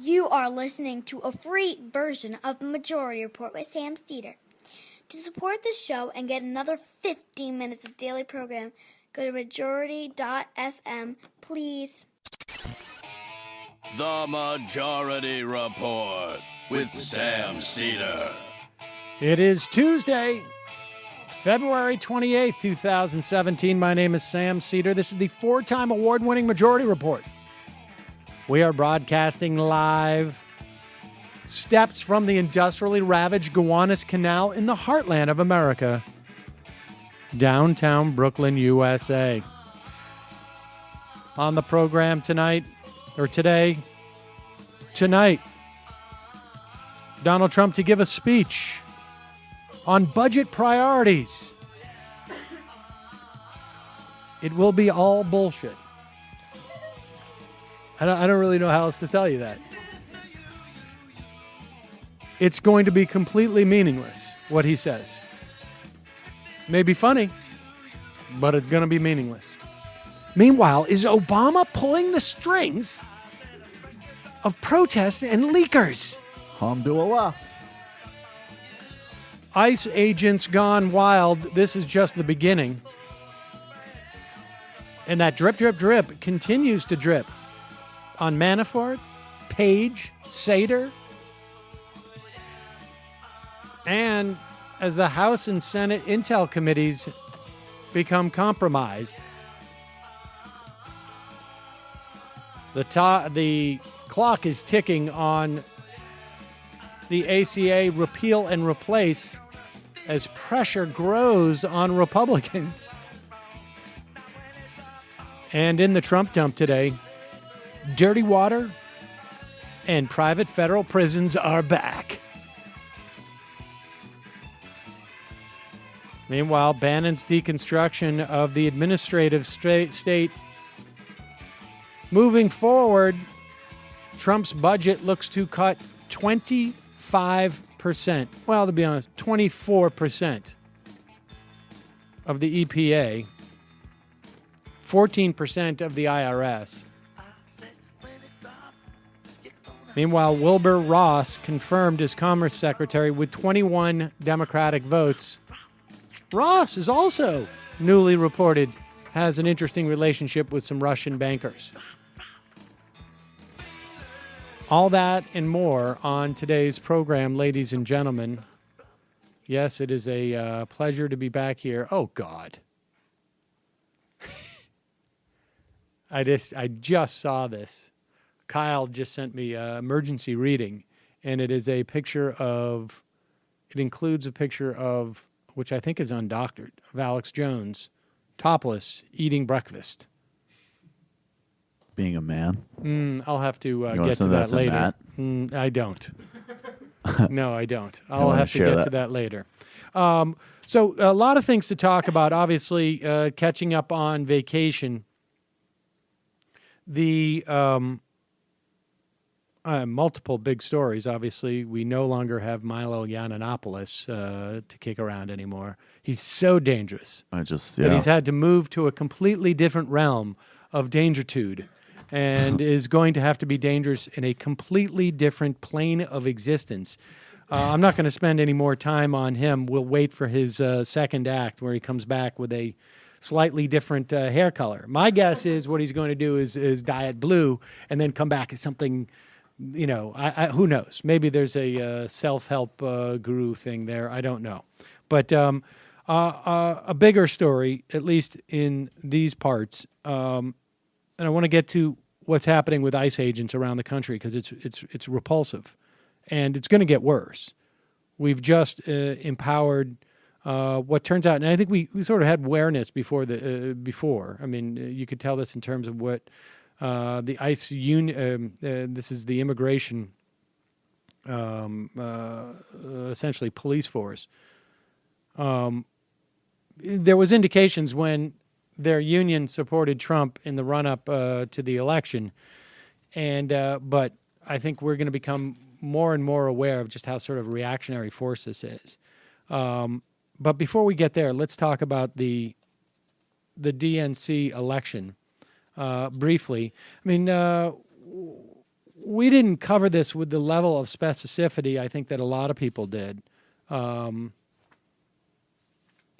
You are listening to a free version of the Majority Report with Sam Steeder. To support the show and get another 15 minutes of daily program, go to majority.fm, please. The Majority Report with Sam Steeder. It is Tuesday, February 28th, 2017. My name is Sam Steeder. This is the four-time award-winning Majority Report. We are broadcasting live steps from the industrially ravaged Gowanus Canal in the heartland of America, downtown Brooklyn, USA. On the program tonight, Donald Trump to give a speech on budget priorities. It will be all bullshit. I don't really know how else to tell you that. It's going to be completely meaningless, what he says. May be funny, but it's going to be meaningless. Meanwhile, is Obama pulling the strings of protests and leakers? Alhamdulillah. ICE agents gone wild. This is just the beginning. And that drip, drip, drip continues to drip on Manafort, Page, Sater, and as the House and Senate Intel committees become compromised, the clock is ticking on the ACA repeal and replace as pressure grows on Republicans. And in the Trump dump today, dirty water and private federal prisons are back. Meanwhile, Bannon's deconstruction of the administrative state moving forward, Trump's budget looks to cut 25%. Well, to be honest, 24% of the EPA, 14% of the IRS. Meanwhile, Wilbur Ross confirmed as Commerce Secretary with 21 Democratic votes. Ross is also newly reported has an interesting relationship with some Russian bankers. All that and more on today's program, ladies and gentlemen. Yes, it is a pleasure to be back here. Oh, God. I just saw this. Kyle just sent me an emergency reading, and it is a picture of, it includes a picture of, which I think is undoctored, of Alex Jones, topless, eating breakfast. Being a man. I'll have to get to that later. I don't. No, I don't. I'll have to get to that later. So a lot of things to talk about. Obviously, catching up on vacation. The multiple big stories. Obviously, we no longer have Milo Yiannopoulos to kick around anymore. He's so dangerous that he's had to move to a completely different realm of dangertude and is going to have to be dangerous in a completely different plane of existence. I'm not going to spend any more time on him. We'll wait for his second act where he comes back with a slightly different hair color. My guess is what he's going to do is dye it blue and then come back as something, you know, who knows? Maybe there's a self-help guru thing there. I don't know. But a bigger story, at least in these parts, and I want to get to what's happening with ICE agents around the country because it's repulsive, and it's going to get worse. We've just empowered what turns out, and I think we sort of had awareness before. I mean, you could tell this in terms of what the ICE union. This is the immigration, essentially police force. There was indications when their union supported Trump in the run-up to the election, but I think we're going to become more and more aware of just how sort of reactionary force this is. But before we get there, let's talk about the DNC election briefly. I mean, we didn't cover this with the level of specificity I think that a lot of people did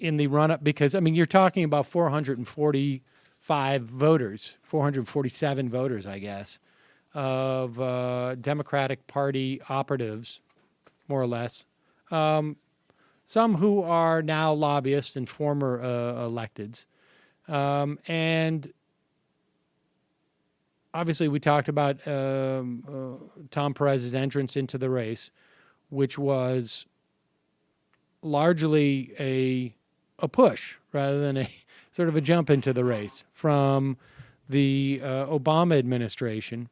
in the run-up, because, I mean, you're talking about 445 voters, 447 voters, I guess, of Democratic Party operatives, more or less. Some who are now lobbyists and former electeds. And obviously we talked about Tom Perez's entrance into the race, which was largely a push rather than a sort of a jump into the race from the Obama administration.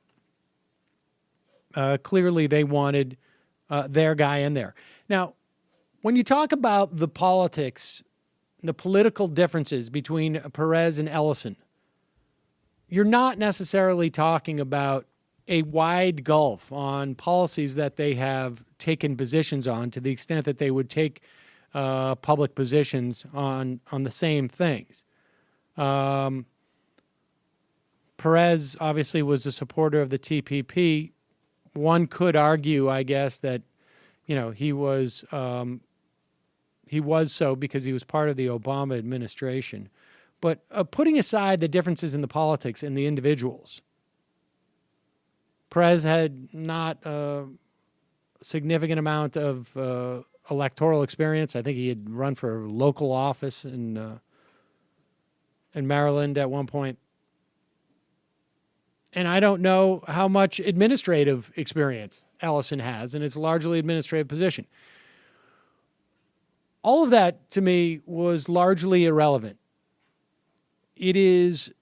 Clearly they wanted their guy in there. Now, when you talk about the politics, the political differences between Perez and Ellison, you're not necessarily talking about a wide gulf on policies that they have taken positions on, to the extent that they would take public positions on the same things. Perez obviously was a supporter of the TPP. One could argue, I guess, that he was so because he was part of the Obama administration. But putting aside the differences in the politics and the individuals, Perez had not a significant amount of electoral experience. I think he had run for local office in Maryland at one point. And I don't know how much administrative experience Ellison has, and it's a largely administrative position. All of that, to me, was largely irrelevant. It is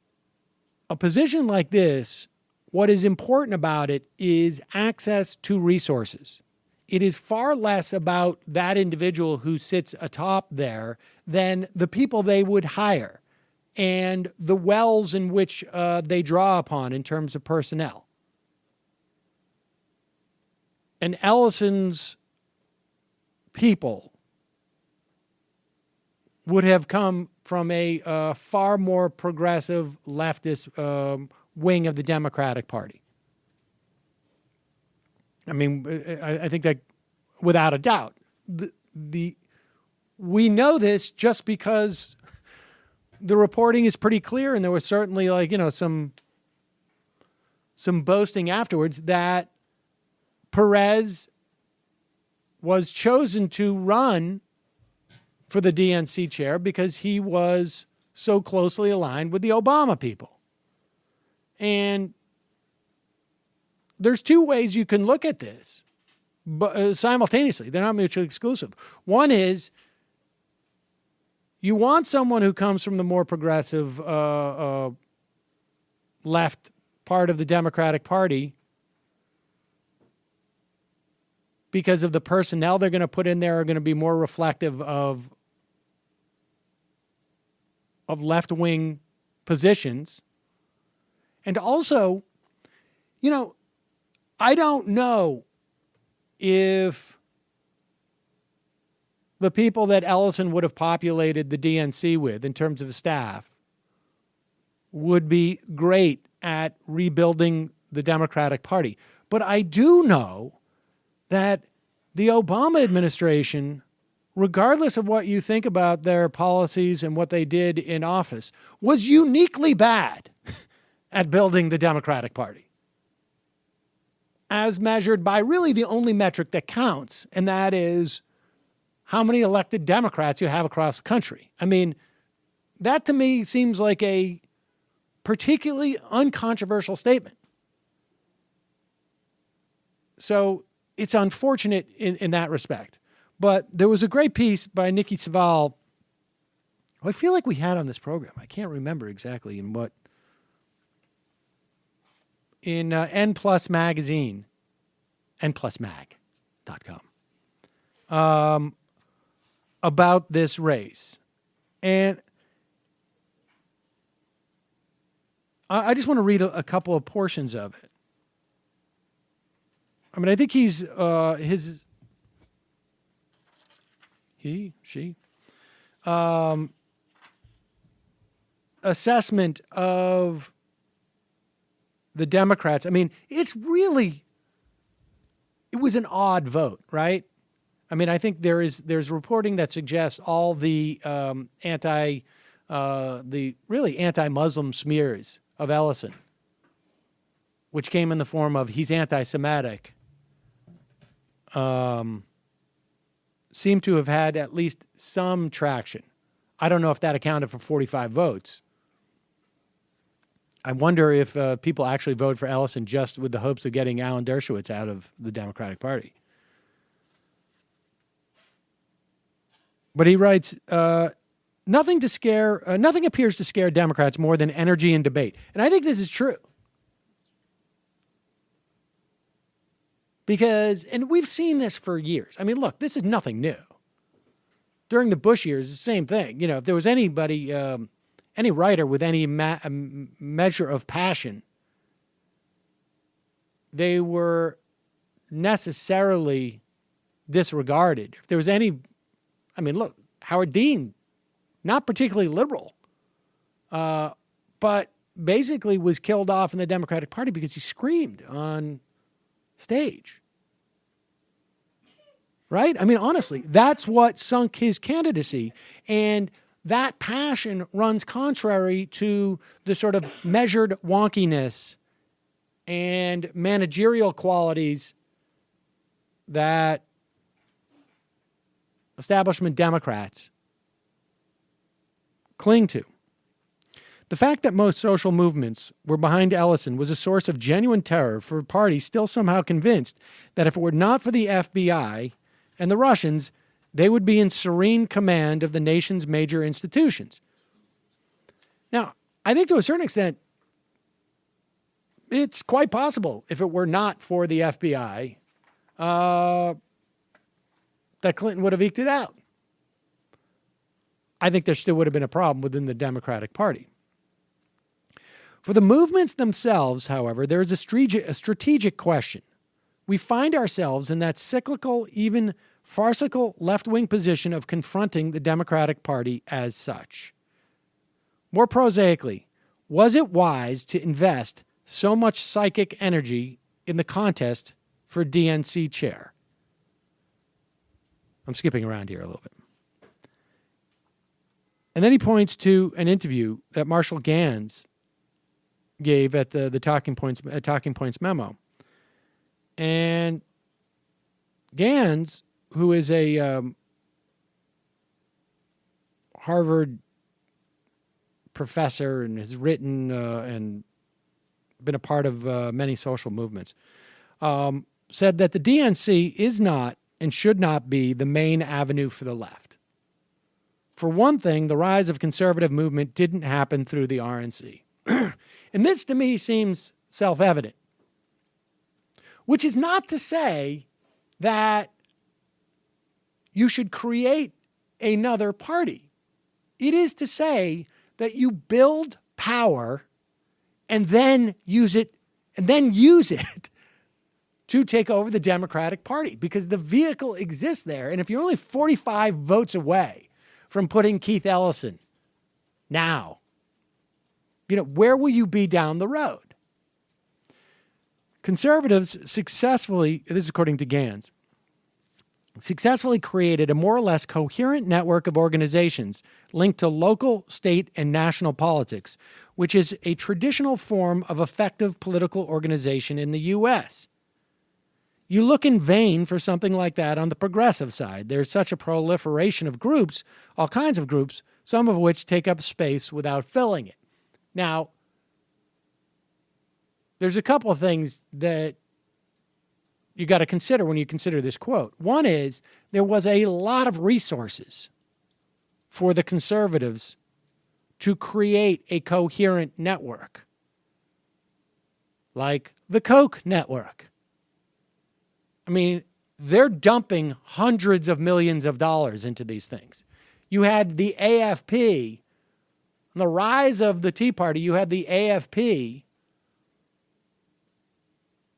a position like this, what is important about it is access to resources. It is far less about that individual who sits atop there than the people they would hire and the wells in which they draw upon in terms of personnel. And Ellison's people would have come from a far more progressive leftist wing of the Democratic Party. I mean, I think that without a doubt, we know this just because the reporting is pretty clear, and there was certainly some boasting afterwards that Perez was chosen to run for the DNC chair because he was so closely aligned with the Obama people. And there's two ways you can look at this, but simultaneously. They're not mutually exclusive. One is you want someone who comes from the more progressive left part of the Democratic Party because of the personnel they're going to put in there are going to be more reflective of left-wing positions. And also, I don't know if the people that Ellison would have populated the DNC with in terms of staff would be great at rebuilding the Democratic Party. But I do know that the Obama administration, regardless of what you think about their policies and what they did in office, was uniquely bad at building the Democratic Party, as measured by really the only metric that counts, and that is how many elected Democrats you have across the country. I mean, that to me seems like a particularly uncontroversial statement. So it's unfortunate in that respect. But there was a great piece by Nikki Saval, who I feel like we had on this program. I can't remember exactly in what. In N Plus Magazine, nplusmag.com, about this race. And I just want to read a couple of portions of it. I mean, I think she, assessment of the Democrats, I mean, it was an odd vote, right? I mean, I think there's reporting that suggests all the anti-Muslim smears of Ellison, which came in the form of he's anti-Semitic, seem to have had at least some traction. I don't know if that accounted for 45 votes. I wonder if people actually voted for Ellison just with the hopes of getting Alan Dershowitz out of the Democratic Party. But he writes, nothing appears to scare Democrats more than energy and debate. And I think this is true. Because, and we've seen this for years. I mean, look, this is nothing new. During the Bush years, the same thing. You know, if there was anybody, any writer with any measure of passion, they were necessarily disregarded. If there was any, I mean, look, Howard Dean, not particularly liberal, but basically was killed off in the Democratic Party because he screamed on stage. Right? I mean, honestly, that's what sunk his candidacy. And that passion runs contrary to the sort of measured wonkiness and managerial qualities that establishment Democrats cling to. The fact that most social movements were behind Ellison was a source of genuine terror for parties still somehow convinced that if it were not for the FBI and the Russians, they would be in serene command of the nation's major institutions. Now, I think to a certain extent, it's quite possible if it were not for the FBI, that Clinton would have eked it out. I think there still would have been a problem within the Democratic Party. For the movements themselves, however, there is a strategic question. We find ourselves in that cyclical, even farcical left-wing position of confronting the Democratic Party as such. More prosaically, was it wise to invest so much psychic energy in the contest for DNC chair? I'm skipping around here a little bit. And then he points to an interview that Marshall Gans gave at the Talking Points memo. And Gans, who is a Harvard professor and has written and been a part of many social movements, said that the DNC is not and should not be the main avenue for the left. For one thing, the rise of conservative movement didn't happen through the RNC. And this, to me, seems self-evident, which is not to say that you should create another party. It is to say that you build power and then use it to take over the Democratic Party, because the vehicle exists there. And if you're only 45 votes away from putting Keith Ellison now, where will you be down the road? Conservatives successfully, this is according to Gans, successfully created a more or less coherent network of organizations linked to local, state, and national politics, which is a traditional form of effective political organization in the U.S. You look in vain for something like that on the progressive side. There's such a proliferation of groups, all kinds of groups, some of which take up space without filling it. Now, there's a couple of things that you got to consider when you consider this quote. One is there was a lot of resources for the conservatives to create a coherent network, like the Koch network. I mean, they're dumping hundreds of millions of dollars into these things. You had the AFP, on the rise of the Tea Party, you had the AFP,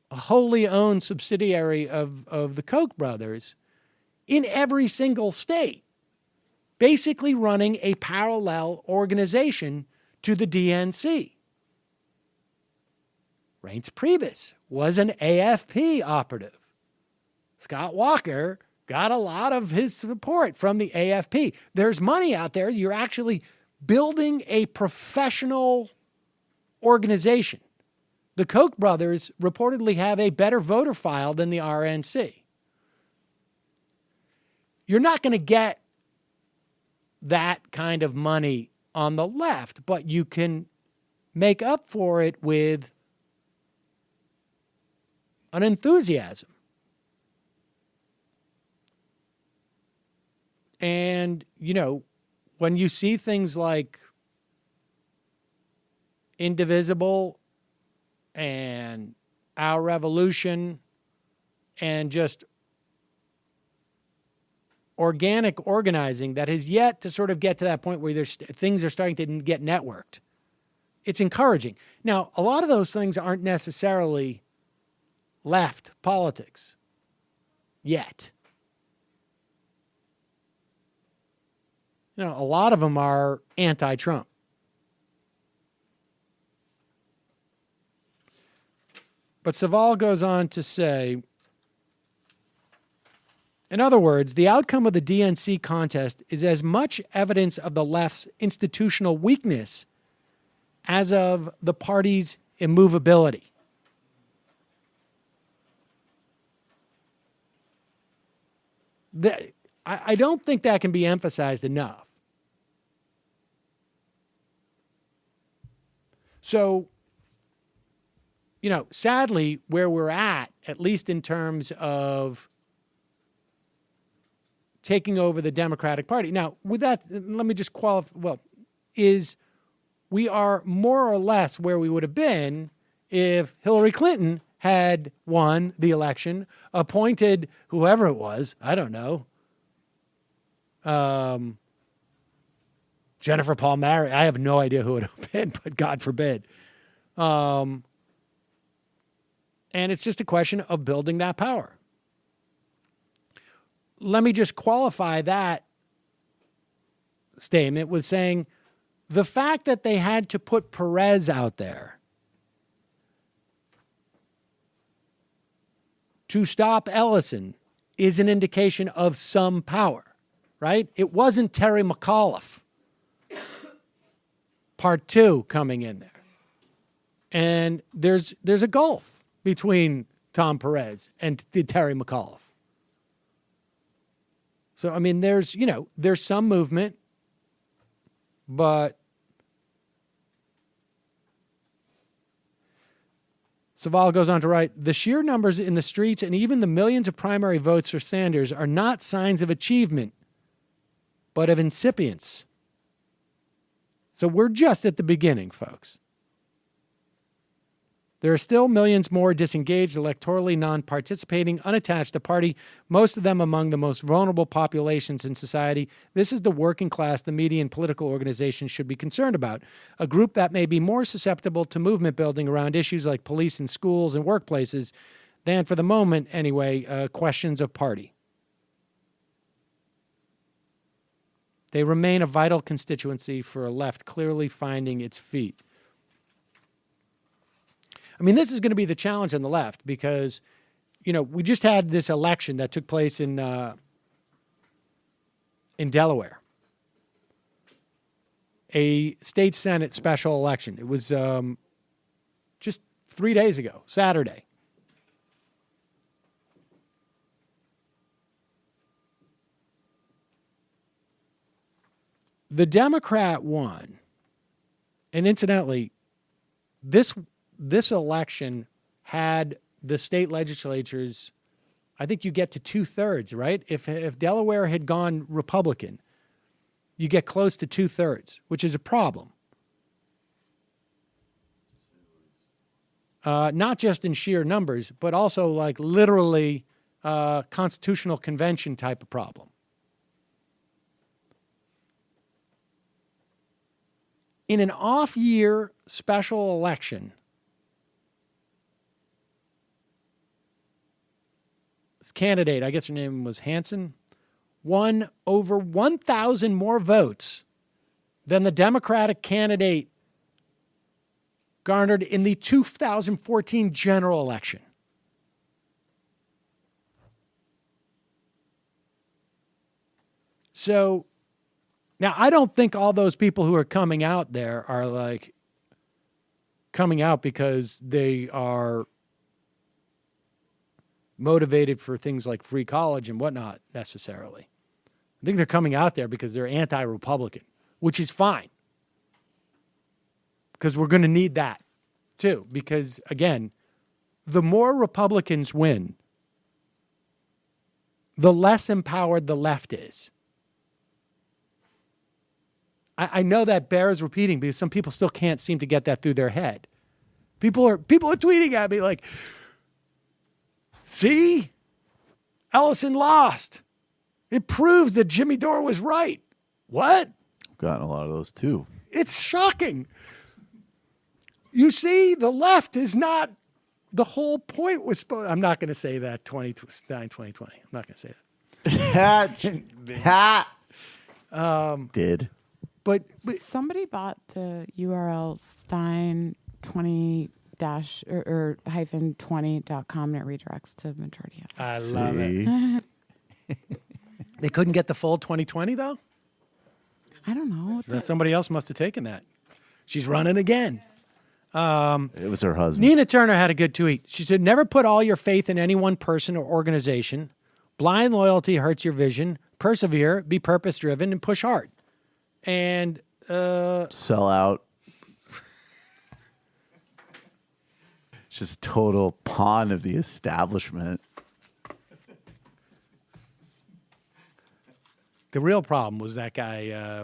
a wholly owned subsidiary of the Koch brothers, in every single state, basically running a parallel organization to the DNC. Reince Priebus was an AFP operative. Scott Walker got a lot of his support from the AFP. There's money out there. You're actually building a professional organization. The Koch brothers reportedly have a better voter file than the RNC. You're not going to get that kind of money on the left, but you can make up for it with an enthusiasm. And, you know, when you see things like Indivisible and Our Revolution and just organic organizing that has yet to sort of get to that point where things are starting to get networked, it's encouraging. Now, a lot of those things aren't necessarily left politics yet. You know, a lot of them are anti-Trump. But Saval goes on to say, in other words, the outcome of the DNC contest is as much evidence of the left's institutional weakness as of the party's immovability. I don't think that can be emphasized enough. So, you know, sadly, where we're at least in terms of taking over the Democratic Party. Now, with that, let me just qualify, we are more or less where we would have been if Hillary Clinton had won the election, appointed whoever it was, I don't know, Jennifer Palmieri. I have no idea who it would have been, but God forbid. And it's just a question of building that power. Let me just qualify that statement with saying the fact that they had to put Perez out there to stop Ellison is an indication of some power, right? It wasn't Terry McAuliffe, part two, coming in there. And there's a gulf between Tom Perez and Terry McAuliffe. So, I mean, there's some movement, but Saval goes on to write, the sheer numbers in the streets and even the millions of primary votes for Sanders are not signs of achievement, but of incipience. So we're just at the beginning, folks. There are still millions more disengaged, electorally non-participating, unattached to party, most of them among the most vulnerable populations in society. This is the working class the media and political organizations should be concerned about, a group that may be more susceptible to movement building around issues like police and schools and workplaces than, for the moment anyway, questions of party. They remain a vital constituency for a left clearly finding its feet. I mean, this is going to be the challenge on the left because, you know, we just had this election that took place in Delaware, a state Senate special election. It was just 3 days ago, Saturday. The Democrat won, and incidentally, this election had the state legislatures, I think you get to 2/3, right? If Delaware had gone Republican, you get close to 2/3, which is a problem. Not just in sheer numbers, but also like literally constitutional convention type of problem. In an off-year special election, this candidate, I guess her name was Hansen, won over 1,000 more votes than the Democratic candidate garnered in the 2014 general election. So now I don't think all those people who are coming out there are like coming out because they are motivated for things like free college and whatnot necessarily. I think they're coming out there because they're anti-Republican, which is fine. Because we're going to need that too. Because again, the more Republicans win, the less empowered the left is. I know that bears repeating because some people still can't seem to get that through their head. People are tweeting at me like, see, Ellison lost. It proves that Jimmy Dore was right. What? I've gotten a lot of those too. It's shocking. You see, the left is not, the whole point was supposed, I'm not going to say that 2020. I'm not going to say that. Did. But somebody bought the URL Stein 20 or -20.com and it redirects to majority. I love it. They couldn't get the full 2020 though? I don't know. Somebody else must have taken that. She's running again. It was her husband. Nina Turner had a good tweet. She said, never put all your faith in any one person or organization. Blind loyalty hurts your vision. Persevere, be purpose-driven, and push hard. And sell out. Just total pawn of the establishment. The real problem was that guy,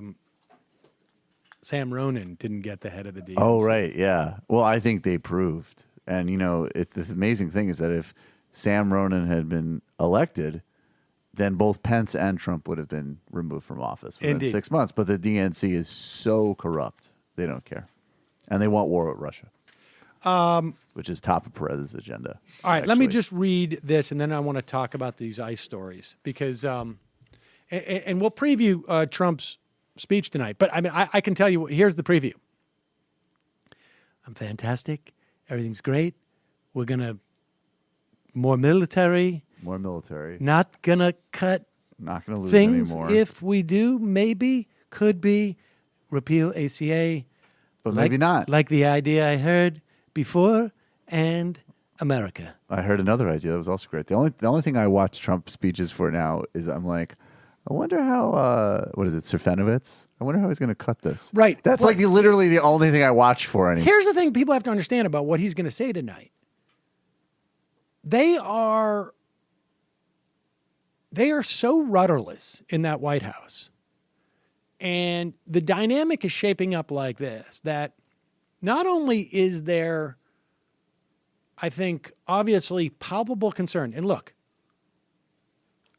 Sam Ronan, didn't get the head of the DNC. Oh, right. Yeah. Well, I think they proved. And, the amazing thing is that if Sam Ronan had been elected, then both Pence and Trump would have been removed from office within 6 months. But the DNC is so corrupt. They don't care. And they want war with Russia, which is top of Perez's agenda. All right, let me just read this, and then I want to talk about these ICE stories. Because, and we'll preview Trump's speech tonight. But, I mean, I can tell you, here's the preview. I'm fantastic. Everything's great. We're going to more military. More military. Not going to cut Not going to lose things. anymore. If we do, maybe, could be, repeal ACA. But maybe not. Like the idea I heard before, and America. I heard another idea that was also great. The only thing I watch Trump speeches for now is I'm like, I wonder how, what is it, Sirfenovitz? I wonder how he's going to cut this. Right. That's like literally the only thing I watch for anymore. Here's the thing people have to understand about what he's going to say tonight. They are so rudderless in that White House. And the dynamic is shaping up like this, that not only is there, I think, obviously palpable concern. And look,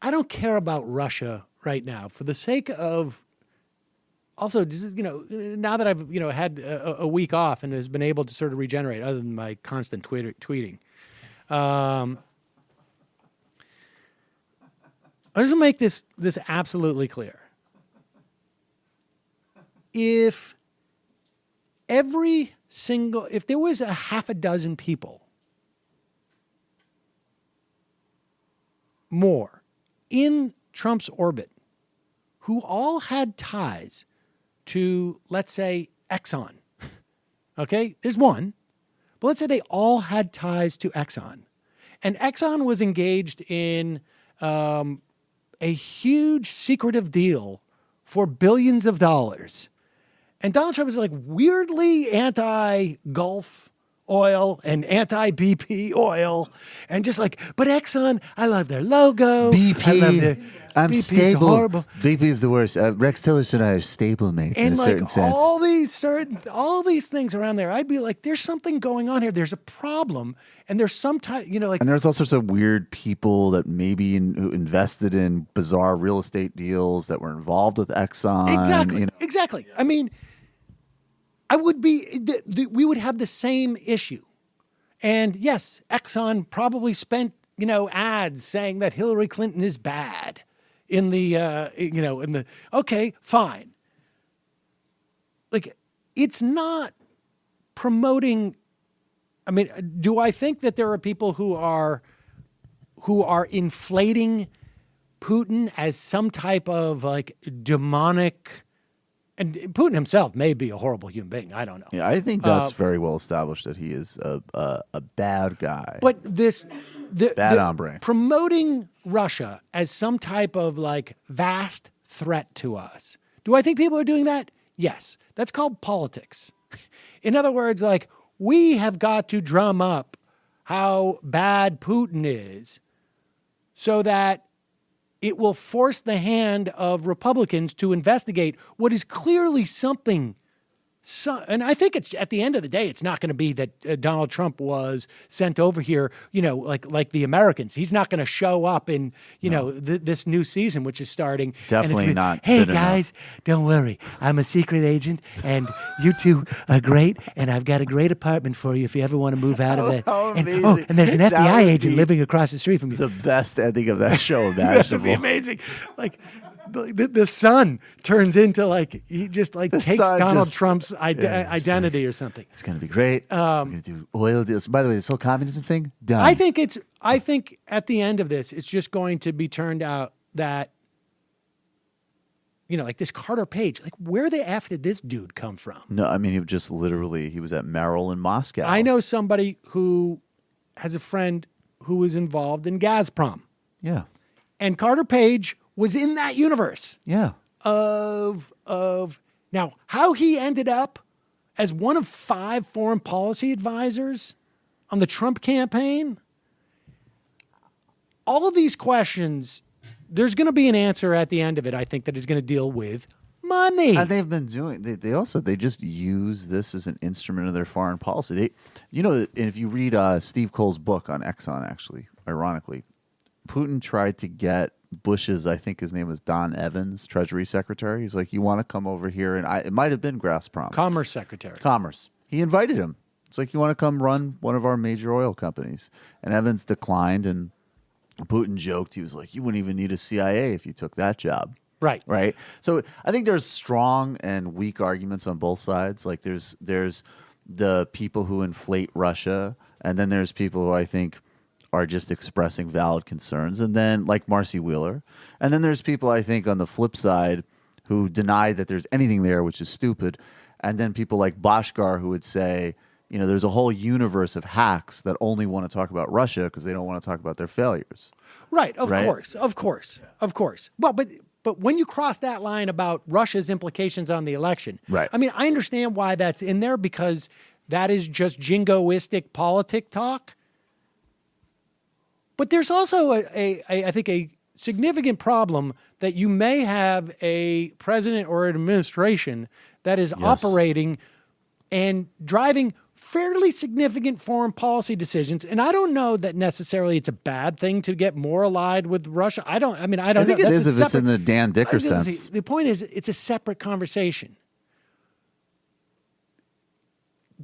I don't care about Russia right now for the sake of also, now that I've, had a week off and has been able to sort of regenerate other than my constant tweeting. I just want to make this absolutely clear. If there was a half a dozen people more in Trump's orbit who all had ties to, let's say, Exxon, okay? There's one, but let's say they all had ties to Exxon. And Exxon was engaged in a huge secretive deal for billions of dollars. And Donald Trump is like weirdly anti-Gulf oil and anti-BP oil. And just like, but Exxon, I love their logo. BP, I love their, I'm BP's stable. horrible. BP is the worst. Rex Tillerson and I are stable mates in a certain sense. all these things around there, I'd be like, there's something going on here. There's a problem. And there's some type, and there's all sorts of weird people that maybe who invested in bizarre real estate deals that were involved with Exxon. Exactly. I mean, we would have the same issue. And yes, Exxon probably spent, ads saying that Hillary Clinton is bad okay, fine. Like, it's not promoting. I mean, do I think that there are people who are inflating Putin as some type of like demonic? And Putin himself may be a horrible human being. I don't know. Yeah, I think that's very well established that he is a bad guy. But bad hombre. Promoting Russia as some type of like vast threat to us. Do I think people are doing that? Yes. That's called politics. In other words, like we have got to drum up how bad Putin is so that it will force the hand of Republicans to investigate what is clearly something. And I think it's at the end of the day, it's not going to be that Donald Trump was sent over here, like the Americans. He's not going to show up in, this new season, which is starting. Definitely not. Hey, guys, don't worry. I'm a secret agent, and you two are great, and I've got a great apartment for you if you ever want to move out of it. And there's an FBI agent living across the street from you. The best ending of that show imaginable. That'd be amazing. Like, the son turns into he just takes Donald Trump's identity or something. It's going to be great. We're going to do oil deals. By the way, this whole communism thing, done. I think at the end of this, it's just going to be turned out that, like this Carter Page, like where the F did this dude come from? No, I mean, he was at Merrill in Moscow. I know somebody who has a friend who was involved in Gazprom. Yeah. And Carter Page was in that universe. Yeah. Of now how he ended up as one of 5 foreign policy advisors on the Trump campaign. All of these questions, there's going to be an answer at the end of it, I think, that is going to deal with money. And they've been doing. They just use this as an instrument of their foreign policy. And if you read Steve Cole's book on Exxon, actually, ironically, Putin tried to get Bush's, I think his name was Don Evans, Treasury Secretary. He's like, you want to come over here? And it might have been Gazprom. Commerce Secretary. Commerce. He invited him. It's like, you want to come run one of our major oil companies? And Evans declined, and Putin joked. He was like, you wouldn't even need a CIA if you took that job. Right. Right. So I think there's strong and weak arguments on both sides. Like there's the people who inflate Russia, and then there's people who I think are just expressing valid concerns, and then like Marcy Wheeler. And then there's people, I think, on the flip side who deny that there's anything there, which is stupid. And then people like Bashkar who would say, there's a whole universe of hacks that only want to talk about Russia because they don't want to talk about their failures. Right, of course. Well, but when you cross that line about Russia's implications on the election, right. I mean, I understand why that's in there because that is just jingoistic politic talk. But there's also I think a significant problem that you may have a president or an administration that is operating and driving fairly significant foreign policy decisions. And I don't know that necessarily it's a bad thing to get more allied with Russia. I don't know. I think it is if it's in the Dan Dicker sense. The point is, it's a separate conversation.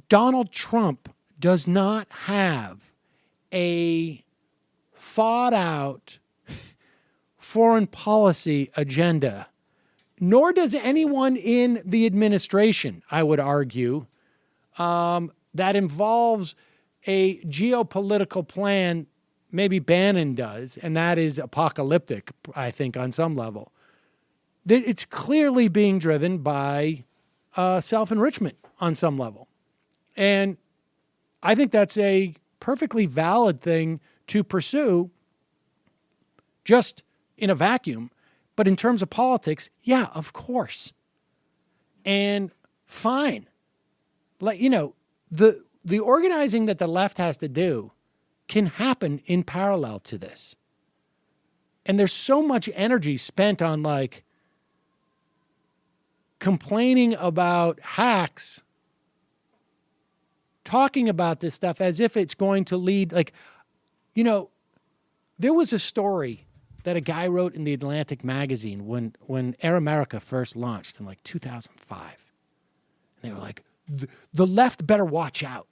Donald Trump does not have a thought out foreign policy agenda, nor does anyone in the administration, I would argue, that involves a geopolitical plan. Maybe Bannon does, and that is apocalyptic, I think, on some level. It's clearly being driven by self-enrichment on some level. And I think that's a perfectly valid thing to pursue just in a vacuum. But in terms of politics, yeah, of course. And fine. Like, the organizing that the left has to do can happen in parallel to this. And there's so much energy spent on complaining about hacks, talking about this stuff as if it's going to lead, there was a story that a guy wrote in the Atlantic magazine when Air America first launched in 2005. And they were like, the left better watch out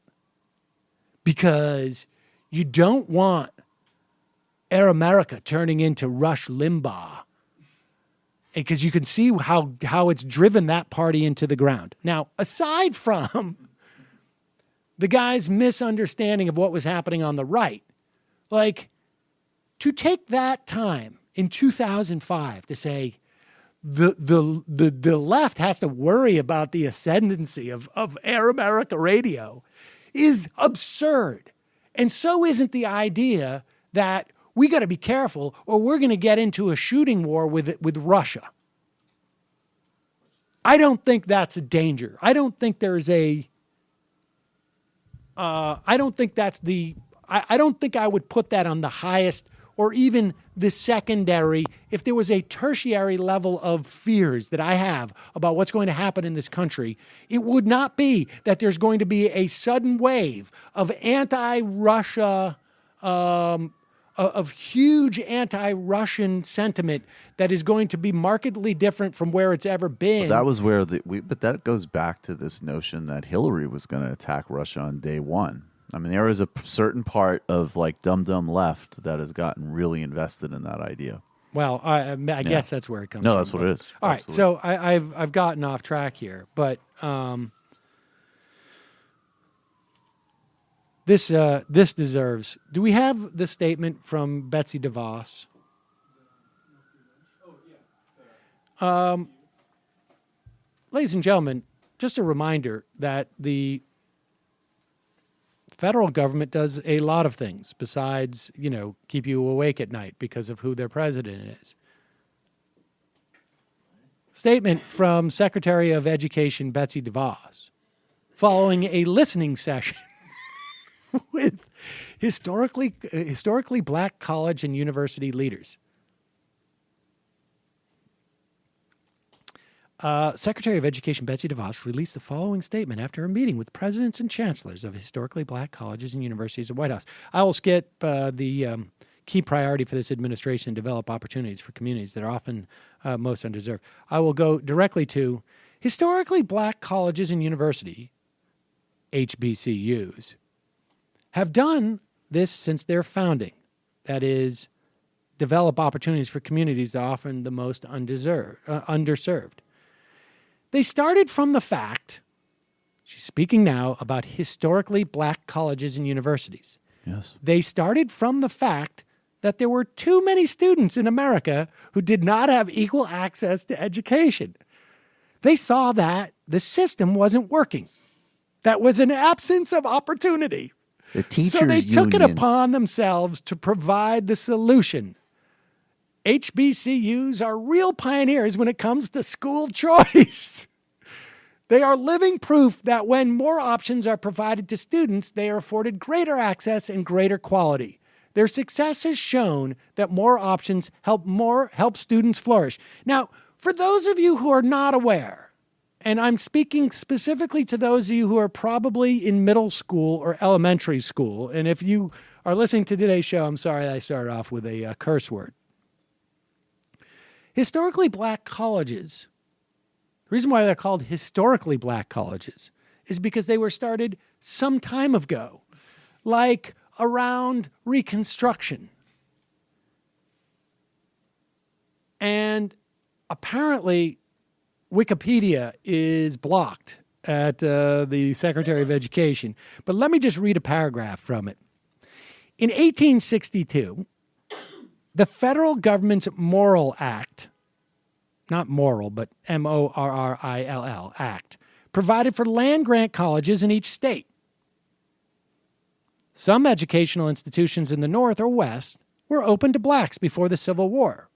because you don't want Air America turning into Rush Limbaugh, because you can see how it's driven that party into the ground. Now, aside from the guy's misunderstanding of what was happening on the right. Like, to take that time in 2005 to say the left has to worry about the ascendancy of Air America Radio is absurd. And so isn't the idea that we got to be careful or we're going to get into a shooting war with Russia. I don't think that's a danger. I don't think there's a I don't think that's the I don't think I would put that on the highest or even the secondary if there was a tertiary level of fears that I have about what's going to happen in this country. It would not be that there's going to be a sudden wave of anti-Russia, of huge anti-Russian sentiment that is going to be markedly different from where it's ever been. But that was where but that goes back to this notion that Hillary was going to attack Russia on day one. I mean, there is a certain part of like dumb left that has gotten really invested in that idea. Well, I guess that's where it comes from. No, that's what it is. All right, so I've gotten off track here, but this deserves. Do we have the statement from Betsy DeVos? Ladies and gentlemen, just a reminder that the federal government does a lot of things besides, keep you awake at night because of who their president is. Statement from Secretary of Education Betsy DeVos following a listening session with historically black college and university leaders. Secretary of Education Betsy DeVos released the following statement after a meeting with presidents and chancellors of historically black colleges and universities at White House. I will skip the key priority for this administration and develop opportunities for communities that are often most undeserved. I will go directly to historically black colleges and university, HBCUs, have done this since their founding. That is, develop opportunities for communities that are often the most underserved. They started from the fact, she's speaking now about historically black colleges and universities. Yes. They started from the fact that there were too many students in America who did not have equal access to education. They saw that the system wasn't working. That was an absence of opportunity. The teachers' so they took it union. upon themselves to provide the solution. HBCUs are real pioneers when it comes to school choice. They are living proof that when more options are provided to students, they are afforded greater access and greater quality. Their success has shown that more options help students flourish. Now, for those of you who are not aware, and I'm speaking specifically to those of you who are probably in middle school or elementary school, and if you are listening to today's show, I'm sorry I started off with a curse word. Historically black colleges, the reason why they're called historically black colleges is because they were started some time ago, like around Reconstruction. And apparently Wikipedia is blocked at the Secretary of Education. But let me just read a paragraph from it. In 1862, the federal government's Morrill Act, not moral, but Morrill Act, provided for land-grant colleges in each state. Some educational institutions in the North or West were open to blacks before the Civil War.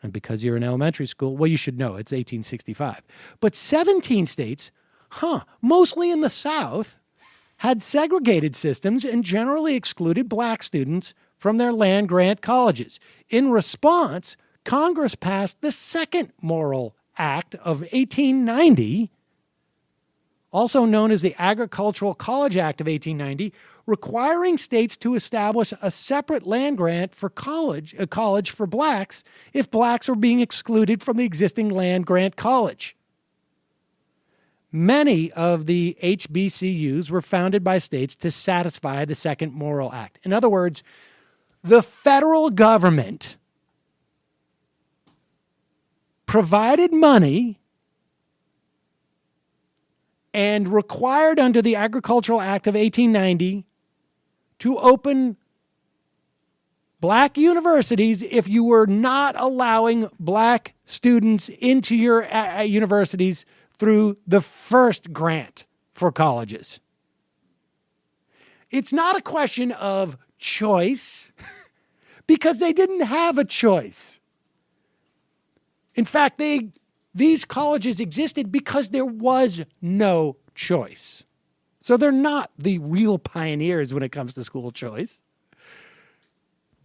And because you're in elementary school, well, you should know, it's 1865. But 17 states, mostly in the South, had segregated systems and generally excluded black students from their land-grant colleges. In response, Congress passed the second Morrill Act of 1890, also known as the Agricultural College Act of 1890, requiring states to establish a separate land grant for a college for blacks if blacks were being excluded from the existing land grant college. Many of the HBCUs were founded by states to satisfy the second Morrill Act. In other words, the federal government provided money and required under the Agricultural Act of 1890 to open black universities if you were not allowing black students into your universities through the first grant for colleges. It's not a question of choice because they didn't have a choice. In fact, these colleges existed because there was no choice. So they're not the real pioneers when it comes to school choice.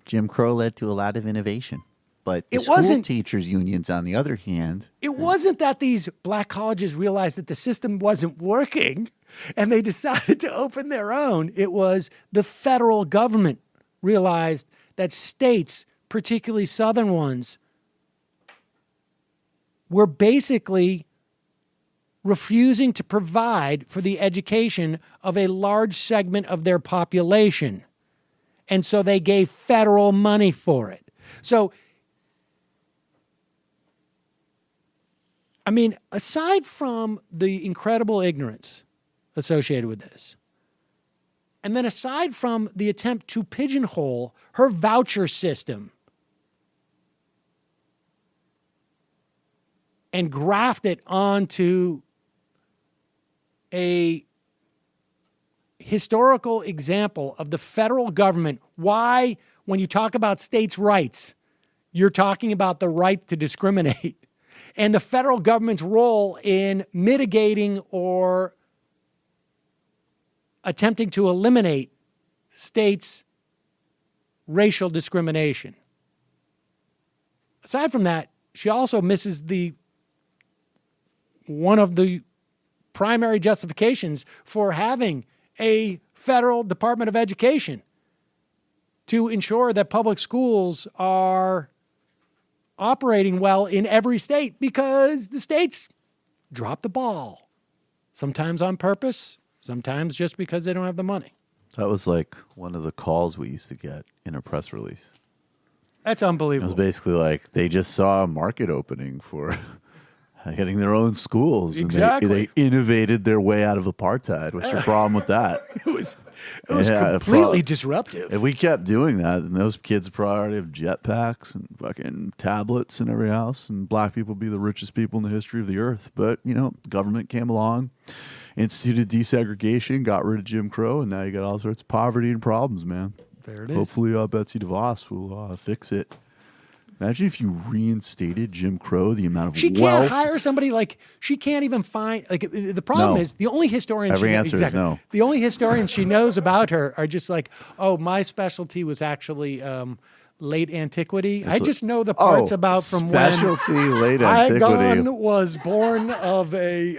Jim Crow led to a lot of innovation. But the It school wasn't- teachers unions, on the other hand, It wasn't that these black colleges realized that the system wasn't working and they decided to open their own. It was the federal government realized that states, particularly southern ones, were basically refusing to provide for the education of a large segment of their population. And so they gave federal money for it. So, I mean, aside from the incredible ignorance associated with this, and then aside from the attempt to pigeonhole her voucher system and graft it onto a historical example of the federal government, why, when you talk about states' rights, you're talking about the right to discriminate, and the federal government's role in mitigating or attempting to eliminate states' racial discrimination. Aside from that, she also misses one of the primary justifications for having a federal Department of Education to ensure that public schools are operating well in every state, because the states drop the ball, sometimes on purpose, sometimes just because they don't have the money. that was like one of the calls we used to get in a press release. That's It unbelievable. was basically like they just saw a market opening for getting their own schools. Exactly. And they innovated their way out of apartheid. What's your problem with that? It was Yeah, completely disruptive. If we kept doing that, then those kids probably already have jetpacks and fucking tablets in every house, and black people be the richest people in the history of the earth. But, you know, the government came along, instituted desegregation, got rid of Jim Crow, and now you got all sorts of poverty and problems, man. There it is. Hopefully Betsy DeVos will fix it. Imagine if you reinstated Jim Crow, the amount of She wealth. can't hire somebody, like, she can't even find, like, the problem No. is the only historian Every she answer is no. The only historians she knows about her are just like, oh, my specialty was actually late antiquity. I just know the parts about from when specialty late antiquity. Igon was born of a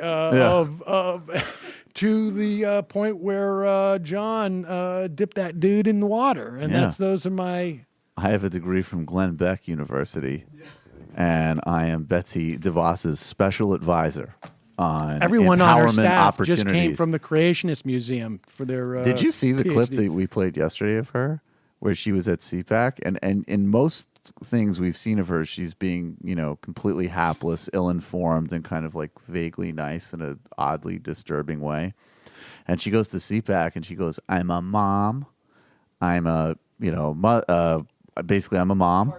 to the point where John dipped that dude in the water, and Yeah. those are my. I have a degree from Glenn Beck University, and I am Betsy DeVos's special advisor on Everyone on her empowerment staff just came opportunities. from the Creationist Museum for their. Did you see the clip PhD. that we played yesterday of her, where she was at CPAC? And in most things we've seen of her, she's being, you know, completely hapless, ill-informed, and kind of like vaguely nice in an oddly disturbing way. And she goes to CPAC and she goes, "I'm a mom. I'm a, you know, basically I'm a mom,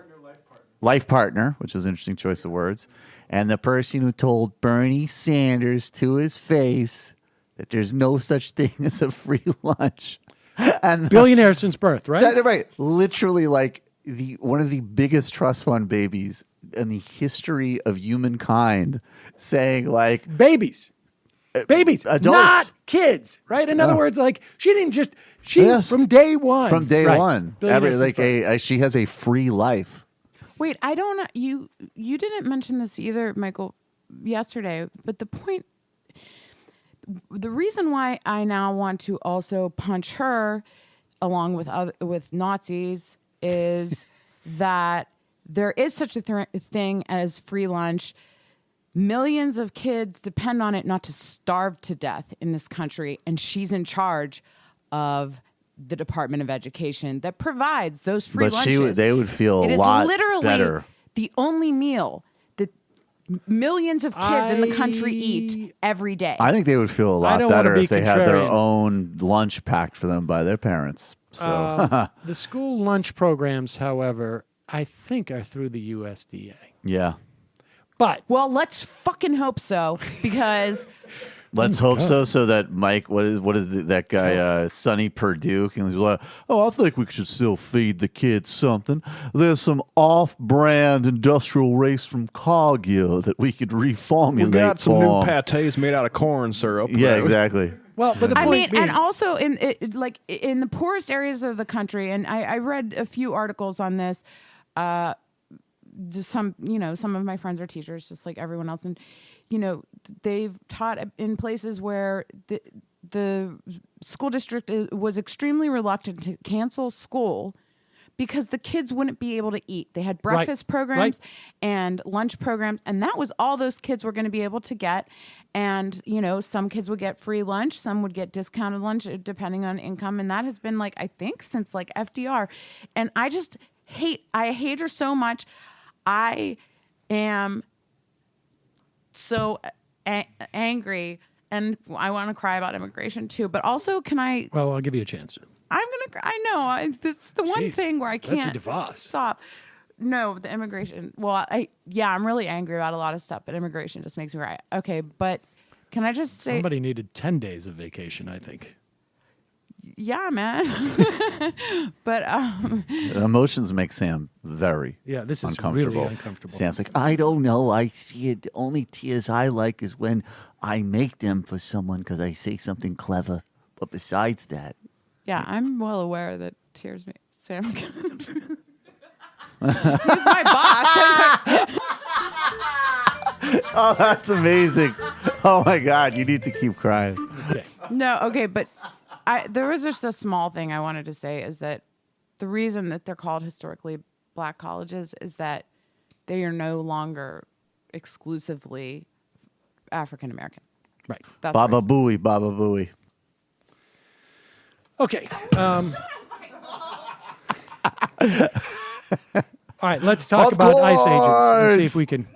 life partner," which was an interesting choice of words. And the person who told Bernie Sanders to his face that there's no such thing as a free lunch. And Billionaire since birth, right? right, literally like one of the biggest trust fund babies in the history of humankind, saying like Babies, adults. not kids, right? In other words, like she didn't just Yes. from day one. from day right. one, Billionaire since birth. she has a free life. Wait, I don't know. You didn't mention this either, Michael, yesterday. But the reason why I now want to also punch her, along with Nazis, is that there is such a thing as free lunch. Millions of kids depend on it not to starve to death in this country, and she's in charge of the Department of Education that provides those free But lunches. they would feel It a is lot literally better. the only meal that millions of kids in the country eat every day. I think they would feel a lot better if they had their own lunch packed for them by their parents. So the school lunch programs, however, I think are through the USDA. Yeah. But well, let's fucking hope so, because let's hope so that Mike, what is that guy, Sonny Perdue, can be like, I think we should still feed the kids something. There's some off-brand industrial race from Cargill that we could reformulate. We got some new pâtés made out of corn syrup. Yeah, exactly. Well, but the point being, and also in the poorest areas of the country, and I read a few articles on this. Just some of my friends are teachers, just like everyone else, and they've taught in places where the school district was extremely reluctant to cancel school because the kids wouldn't be able to eat. They had breakfast programs and lunch programs, and that was all those kids were going to be able to get. And, some kids would get free lunch, some would get discounted lunch depending on income. And that has been I think since FDR. And I hate her so much. I am so angry, and I want to cry about immigration too. But also, can I? Well, I'll give you a chance. I'm gonna cry. I know it's the one thing where I can't Betsy DeVos. stop. No, the immigration. Well, I'm really angry about a lot of stuff, but immigration just makes me cry. Okay, but can I just say somebody needed 10 days of vacation? I think. Yeah, man. But emotions make Sam very this is uncomfortable. Really uncomfortable. Sam's like, I don't know. I see it. The only tears I like is when I make them for someone because I say something clever. But besides that, yeah, I'm well aware that tears make Sam. He's my boss. Oh, that's amazing. Oh my God, you need to keep crying. Okay. No, okay, but there was just a small thing I wanted to say is that the reason that they're called historically black colleges is that they are no longer exclusively African American. Right. That's Baba Booey, Baba Booey. Okay. All right, let's talk about ICE agents and see if we can.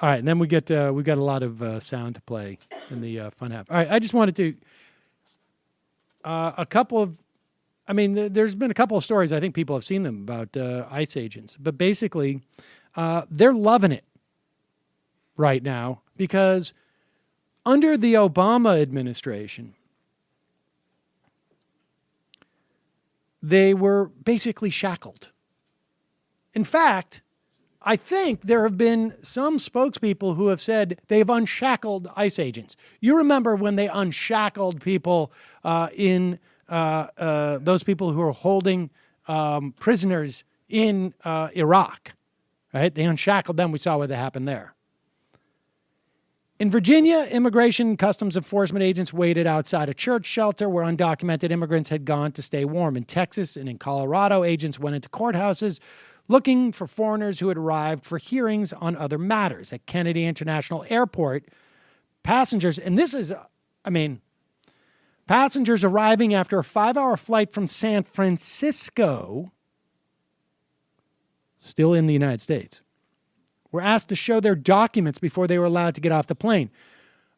All right, and then we got a lot of sound to play in the fun app. All right, I just wanted to there's been a couple of stories. I think people have seen them about ICE agents, but basically, they're loving it right now because under the Obama administration, they were basically shackled. In fact, I think there have been some spokespeople who have said they've unshackled ICE agents. You remember when they unshackled people in those people who are holding prisoners in Iraq, right? They unshackled them. We saw what happened there. In Virginia, Immigration and Customs Enforcement agents waited outside a church shelter where undocumented immigrants had gone to stay warm. In Texas and in Colorado, agents went into courthouses looking for foreigners who had arrived for hearings on other matters. At Kennedy International Airport, passengers arriving after a 5-hour flight from San Francisco, still in the United States, were asked to show their documents before they were allowed to get off the plane.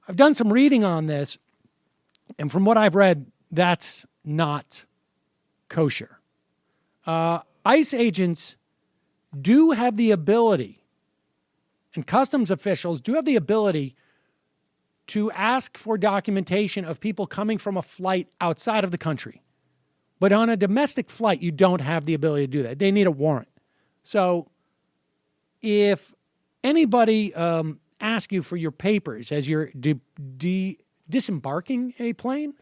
I've done some reading on this, and from what I've read, that's not kosher. ICE agents do have the ability, and customs officials do have the ability to ask for documentation of people coming from a flight outside of the country. But on a domestic flight, you don't have the ability to do that. They need a warrant. So if anybody asks you for your papers as you're disembarking a plane,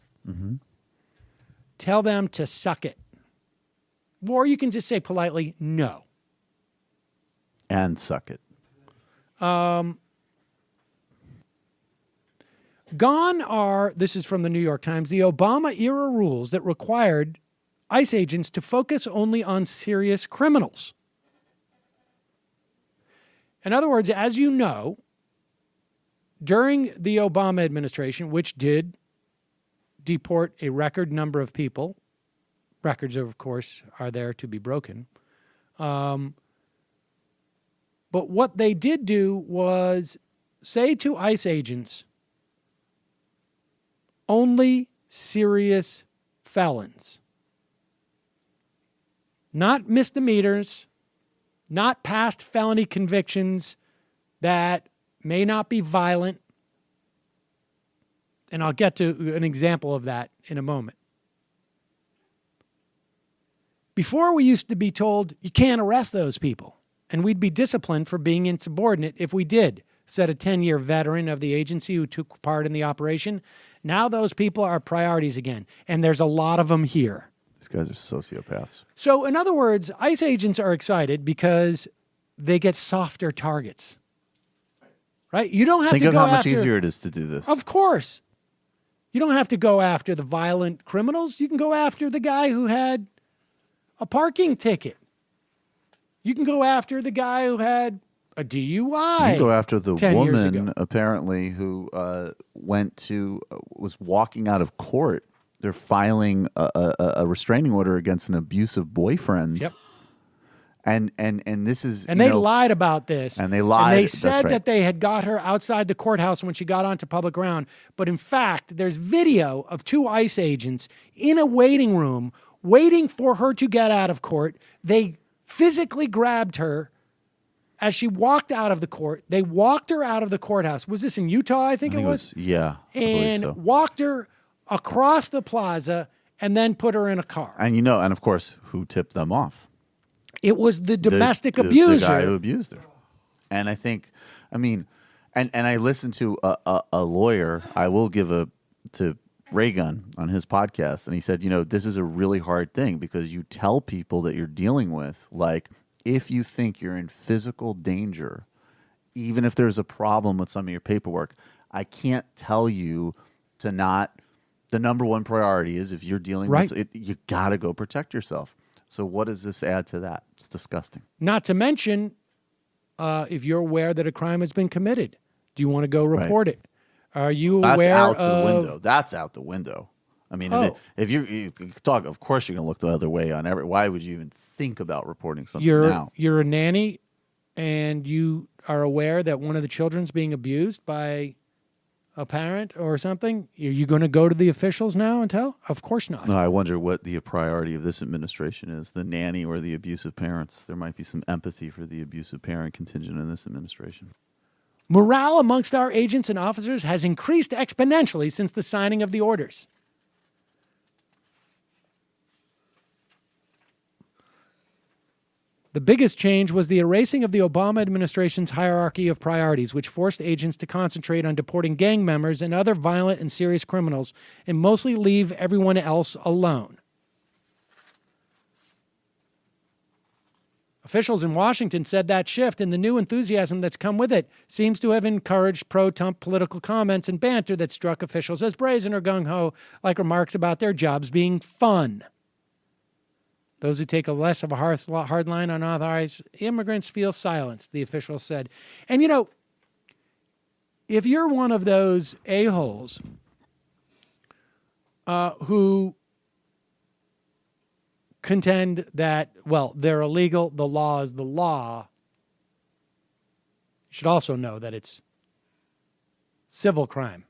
tell them to suck it. Or you can just say politely, no. And suck it. Gone are, this is from the New York Times, the Obama-era rules that required ICE agents to focus only on serious criminals. In other words, as you know, during the Obama administration, which did deport a record number of people, records, of course, are there to be broken, But what they did do was say to ICE agents, only serious felons, not misdemeanors, not past felony convictions that may not be violent. And I'll get to an example of that in a moment. Before, we used to be told you can't arrest those people, and we'd be disciplined for being insubordinate if we did, said a 10-year veteran of the agency who took part in the operation. Now those people are priorities again, and there's a lot of them here. These guys are sociopaths. So, in other words, ICE agents are excited because they get softer targets. Right? You don't have Think to of go how much after, easier it is to do this. Of course. You don't have to go after the violent criminals. You can go after the guy who had a parking ticket. You can go after the guy who had a DUI. You can go after the 10 years woman, ago. apparently, who was walking out of court. They're filing a restraining order against an abusive boyfriend. Yep. And this is... And they lied about this. And they lied. And they That's said right. that they had got her outside the courthouse when she got onto public ground. But in fact, there's video of 2 ICE agents in a waiting room waiting for her to get out of court. They physically grabbed her as she walked out of the court. They walked her out of the courthouse. Was this in Utah, I think it was? Yeah. And walked her across the plaza and then put her in a car. And and of course, who tipped them off? It was the domestic abuser. The guy who abused her. And I think, and I listened to a lawyer, I will give to Raygun on his podcast, and he said, this is a really hard thing because you tell people that you're dealing with, like, if you think you're in physical danger, even if there's a problem with some of your paperwork, I can't tell you to not. The number one priority is if you're dealing with it, you got to go protect yourself. So what does this add to that? It's disgusting. Not to mention, if you're aware that a crime has been committed, do you want to go report it? Are you aware That's out the window. That's out the window. I mean, if you talk, of course you're going to look the other way on every. Why would you even think about reporting something now? You're a nanny, and you are aware that one of the children's being abused by a parent or something. Are you going to go to the officials now and tell? Of course not. No, I wonder what the priority of this administration is: the nanny or the abusive parents. There might be some empathy for the abusive parent contingent in this administration. Morale amongst our agents and officers has increased exponentially since the signing of the orders. The biggest change was the erasing of the Obama administration's hierarchy of priorities, which forced agents to concentrate on deporting gang members and other violent and serious criminals and mostly leave everyone else alone. Officials in Washington said that shift and the new enthusiasm that's come with it seems to have encouraged pro-Trump political comments and banter that struck officials as brazen or gung-ho, like remarks about their jobs being fun. Those who take a less of a hard line on unauthorized immigrants feel silenced, the official said. And, if you're one of those a-holes who contend that, they're illegal, the law is the law, you should also know that it's civil crime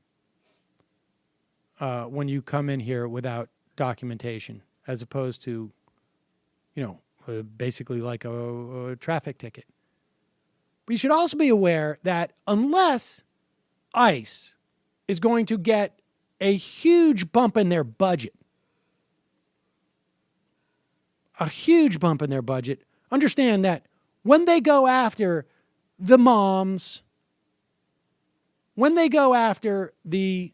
when you come in here without documentation, as opposed to basically like a traffic ticket. But you should also be aware that unless ICE is going to get a huge bump in their budget, understand that when they go after the moms, when they go after the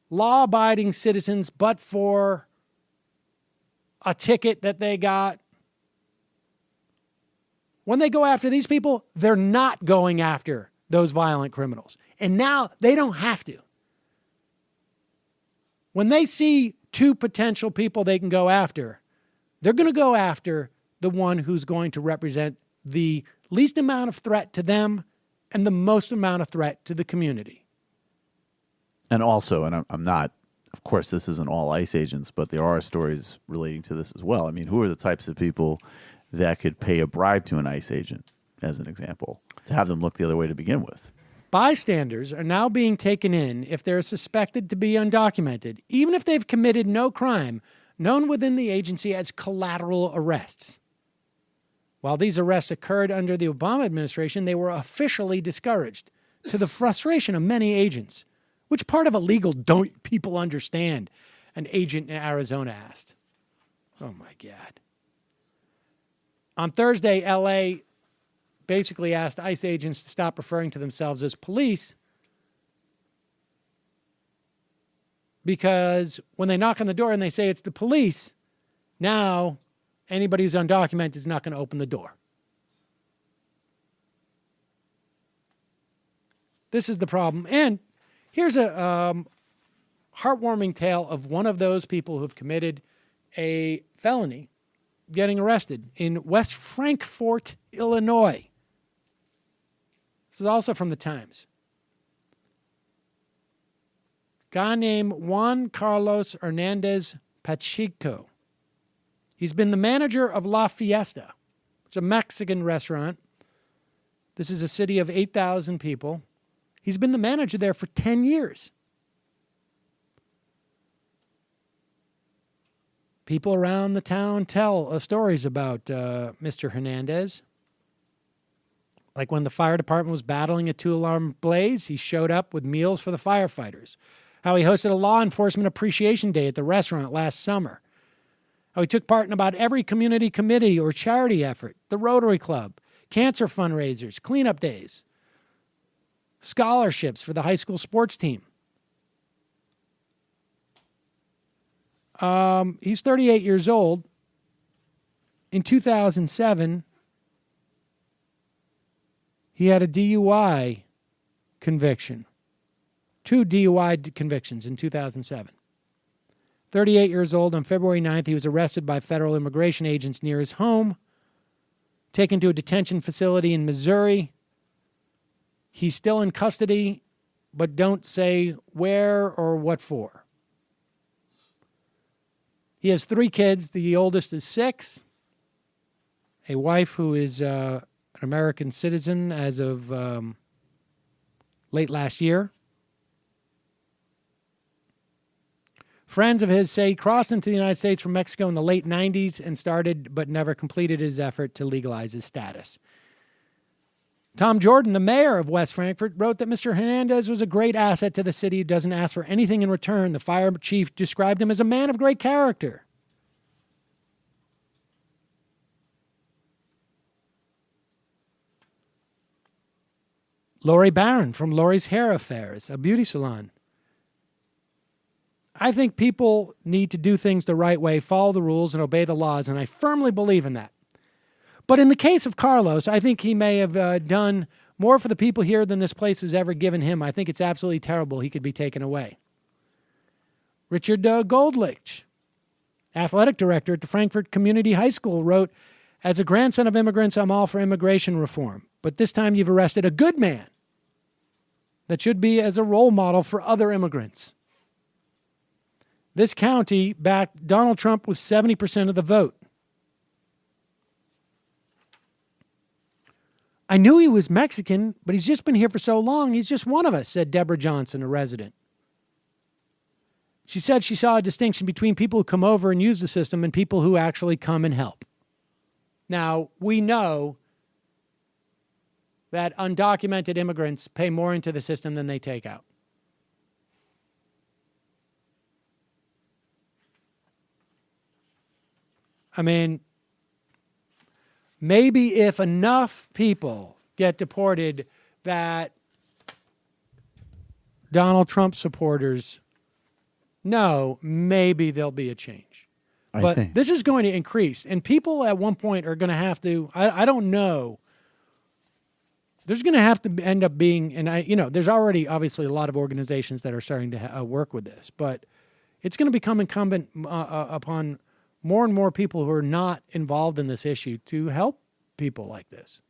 law-abiding citizens but for a ticket that they got, when they go after these people, they're not going after those violent criminals. And now they don't have to. When they see 2 potential people they can go after, they're going to go after the one who's going to represent the least amount of threat to them and the most amount of threat to the community. And also, and I'm not, of course, this isn't all ICE agents, but there are stories relating to this as well. I mean, who are the types of people that could pay a bribe to an ICE agent, as an example, to have them look the other way to begin with. Bystanders are now being taken in if they're suspected to be undocumented, even if they've committed no crime known within the agency as collateral arrests. While these arrests occurred under the Obama administration, they were officially discouraged, to the frustration of many agents. Which part of illegal don't people understand? An agent in Arizona asked. Oh, my God. On Thursday, L.A. basically asked ICE agents to stop referring to themselves as police because when they knock on the door and they say it's the police, now anybody who's undocumented is not going to open the door. This is the problem. And here's a heartwarming tale of one of those people who've committed a felony getting arrested in West Frankfort, Illinois. This is also from the Times. A guy named Juan Carlos Hernandez Pacheco. He's been the manager of La Fiesta. It's a Mexican restaurant. This is a city of 8,000 people. He's been the manager there for 10 years. People around the town tell stories about Mr. Hernandez. Like when the fire department was battling a two-alarm blaze, he showed up with meals for the firefighters. How he hosted a law enforcement appreciation day at the restaurant last summer. How he took part in about every community committee or charity effort, the Rotary Club, cancer fundraisers, cleanup days, scholarships for the high school sports team. He's 38 years old. In 2007, he had a DUI conviction. 2 DUI convictions in 2007. 38 years old, on February 9th, he was arrested by federal immigration agents near his home, taken to a detention facility in Missouri. He's still in custody, but don't say where or what for. He has 3 kids. The oldest is 6. A wife who is an American citizen as of late last year. Friends of his say he crossed into the United States from Mexico in the late 90s and started but never completed his effort to legalize his status. Tom Jordan, the mayor of West Frankfort, wrote that Mr. Hernandez was a great asset to the city who doesn't ask for anything in return. The fire chief described him as a man of great character. Lori Barron from Lori's Hair Affairs, a beauty salon. I think people need to do things the right way, follow the rules, and obey the laws, and I firmly believe in that. But in the case of Carlos, I think he may have done more for the people here than this place has ever given him. I think it's absolutely terrible he could be taken away. Richard Goldlich, athletic director at the Frankfort Community High School, wrote, "As a grandson of immigrants, I'm all for immigration reform. But this time you've arrested a good man that should be as a role model for other immigrants. This county backed Donald Trump with 70% of the vote. I knew he was Mexican, but he's just been here for so long, he's just one of us," said Deborah Johnson, a resident. She said she saw a distinction between people who come over and use the system and people who actually come and help. Now, we know that undocumented immigrants pay more into the system than they take out. I mean, maybe if enough people get deported that Donald Trump supporters know, maybe there'll be a change. But this is going to increase. And people at one point are going to have to, I don't know, there's going to have to end up being, and there's already obviously a lot of organizations that are starting to work with this, but it's going to become incumbent upon more and more people who are not involved in this issue to help people like this.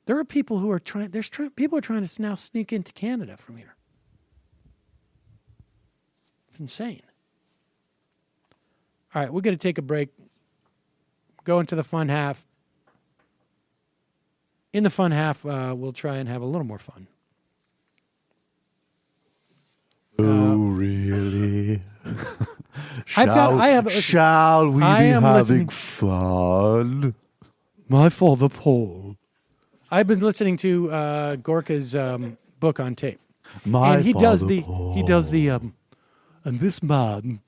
There are people who are people are trying to now sneak into Canada from here. It's insane. All right, we're going to take a break. go into the fun half. In the fun half, we'll try and have a little more fun. Oh, really? Shall we be having fun? My father, Paul. I've been listening to Gorka's book on tape. And he does the and this man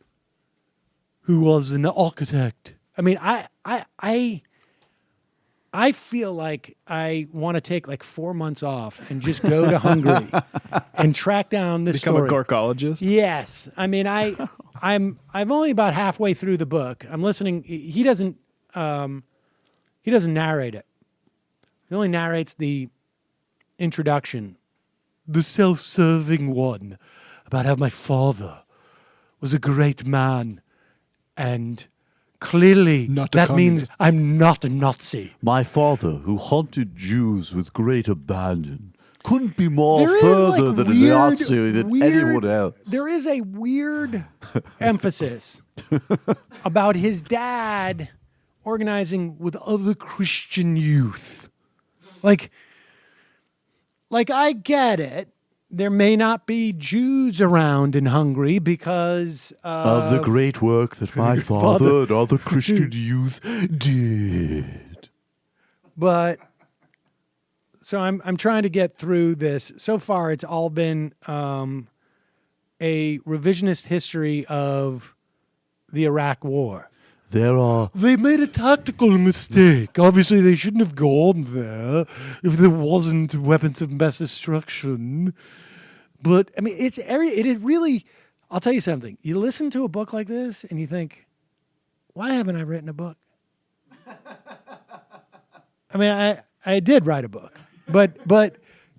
who was an architect. I mean, I feel like I want to take like 4 months off and just go to Hungary and track down this Become story. a Gorkologist? Yes. I mean, I'm only about halfway through the book. I'm listening. He doesn't narrate it. He only narrates the introduction, the self-serving one, about how my father was a great man, and clearly that means I'm not a Nazi. My father, who hunted Jews with great abandon, couldn't be more further than a Nazi than anyone else. There is a weird emphasis about his dad organizing with other Christian youth. Like I get it. There may not be Jews around in Hungary because of the great work that my father and other Christian youth did. But so I'm trying to get through this. So far, it's all been a revisionist history of the Iraq War. They made a tactical mistake. Obviously, they shouldn't have gone there if there wasn't weapons of mass destruction. But, I mean, it is really, I'll tell you something. You listen to a book like this and you think, why haven't I written a book? I mean, I did write a book. But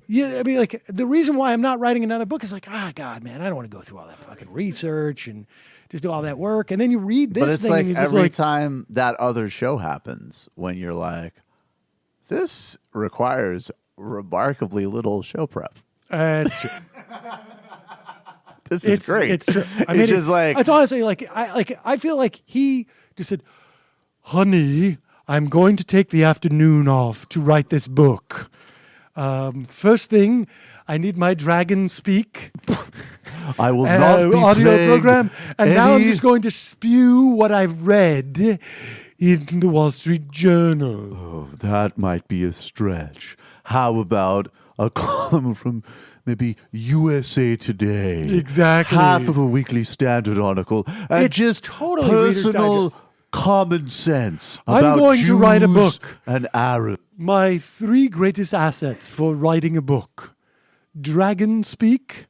yeah, I mean, like, the reason why I'm not writing another book is like, God, man, I don't want to go through all that fucking research and just do all that work, and then you read this But it's thing like and you're every time that other show happens, when you're like, this requires remarkably little show prep. It's true. This is great. It's true. I mean, it's honestly like I feel like he just said, "Honey, I'm going to take the afternoon off to write this book. First thing, I need my dragon speak." I will not be audio program, and now I'm just going to spew what I've read in the Wall Street Journal. Oh, that might be a stretch. How about a column from maybe USA Today? Exactly. Half of a Weekly Standard article, and It's just totally personal Reader's Digest. common sense. I'm about going to write a Jews book. And Arabs. My 3 greatest assets for writing a book: dragon speak,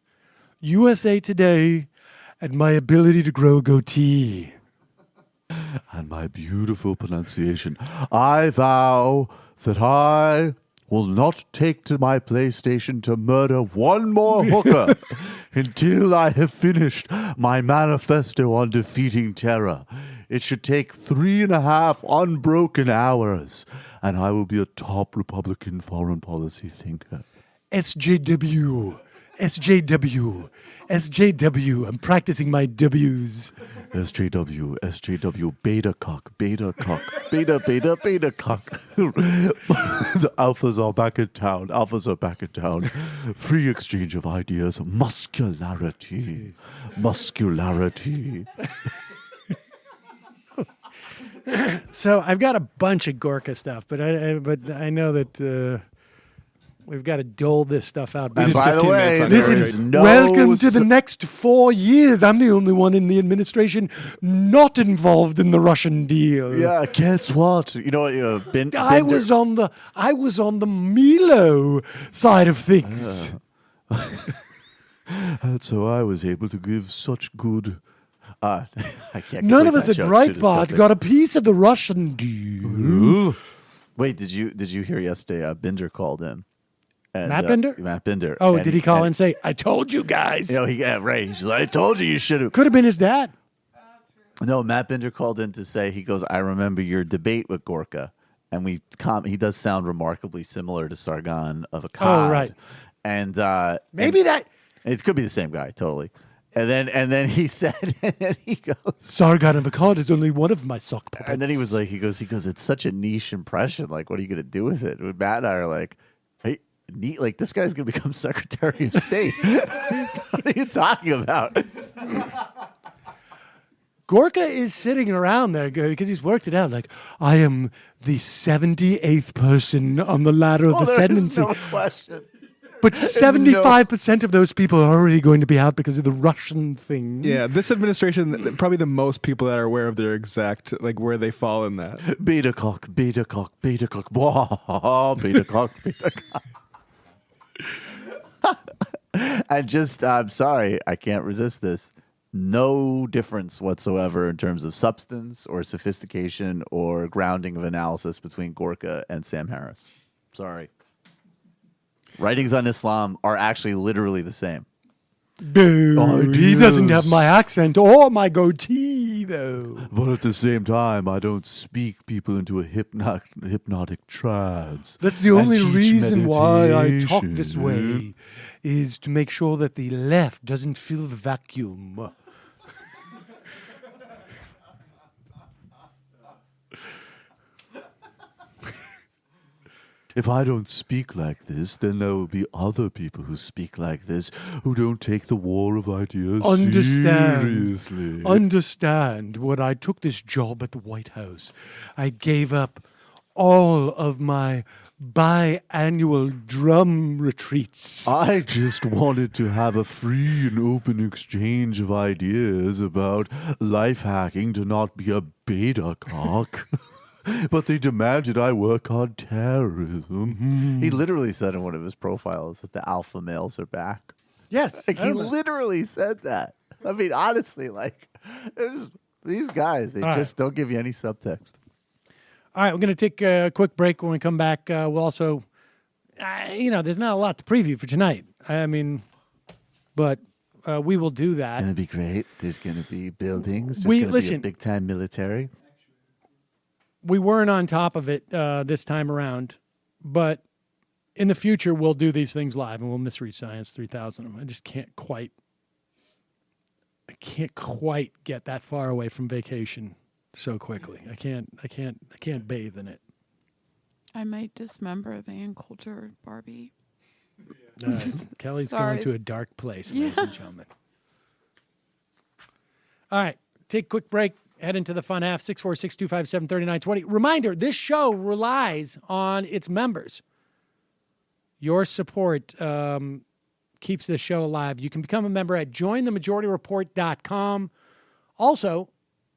USA Today, and my ability to grow a goatee. And my beautiful pronunciation. I vow that I will not take to my PlayStation to murder one more hooker until I have finished my manifesto on defeating terror. It should take 3.5 unbroken hours, and I will be a top Republican foreign policy thinker. SJW. I'm practicing my W's. SJW, beta cock, beta cock. The alphas are back in town. Free exchange of ideas, muscularity. So I've got a bunch of Gorka stuff, but I know that we've got to dole this stuff out. And by the way, welcome to the next 4 years. I'm the only one in the administration not involved in the Russian deal. Yeah, guess what? You know, I was on the Milo side of things. And so I was able to give such good. I can't. None of us at Breitbart got a piece of the Russian deal. Ooh. Wait, did you hear yesterday? Binder called in. And, Matt Binder? Matt Binder. Oh, did he call in and say, "I told you guys"? You know, right. He's like, "I told you should have." Could have been his dad. No, Matt Binder called in to say, he goes, "I remember your debate with Gorka," and he does sound remarkably similar to Sargon of Akkad. Oh, right. And Maybe that. it could be the same guy, totally. And then he said, and then he goes, Sargon of Akkad is only one of my sock puppets. And then he was like, he goes, it's such a niche impression. Like, what are you going to do with it? And Matt and I are like, hey, neat. Like, this guy's going to become Secretary of State. What are you talking about? Gorka is sitting around there because he's worked it out. Like, I am the 78th person on the ladder of ascendancy. No question. But 75% of those people are already going to be out because of the Russian thing. Yeah, this administration, probably the most people that are aware of their exact, like, where they fall in that. Beta cock, beta cock, beta cock. Whoa, beta cock, beta cock. And just, I'm sorry, I can't resist this. No difference whatsoever in terms of substance or sophistication or grounding of analysis between Gorka and Sam Harris. Sorry. Writings on Islam are actually literally the same. Dude, he doesn't have my accent or my goatee, though. But at the same time, I don't speak people into a hypnotic trance. That's the only reason why I talk this way, is to make sure that the left doesn't fill the vacuum. If I don't speak like this, then there will be other people who speak like this, who don't take the war of ideas seriously. Understand, when I took this job at the White House, I gave up all of my biannual drum retreats. I just wanted to have a free and open exchange of ideas about life hacking to not be a beta cock. But they demanded I work on terrorism. Mm-hmm. He literally said in one of his profiles that the alpha males are back. Yes. Like, he literally said that. I mean, honestly, like, these guys, they just don't give you any subtext. All right, we're going to take a quick break. When we come back, we'll also, there's not a lot to preview for tonight. I mean, but we will do that. It's going to be great. There's going to be buildings. There's going to be a big-time military. We weren't on top of it this time around, but in the future, we'll do these things live, and we'll misread Science 3000. I just can't quite get that far away from vacation so quickly. I can't bathe in it. I might dismember the uncultured Barbie. Kelly's going to a dark place, ladies and gentlemen. All right, take a quick break. Head into the fun half, 646-257-3920. Reminder, this show relies on its members. Your support keeps this show alive. You can become a member at jointhemajorityreport.com. Also,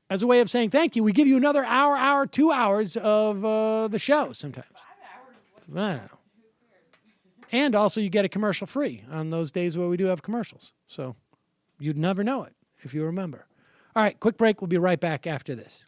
as a way of saying thank you, we give you another hour, 2 hours of the show sometimes. 5 hours. I don't know. And also, you get a commercial free on those days where we do have commercials. So you'd never know it if you remember. All right, quick break. We'll be right back after this.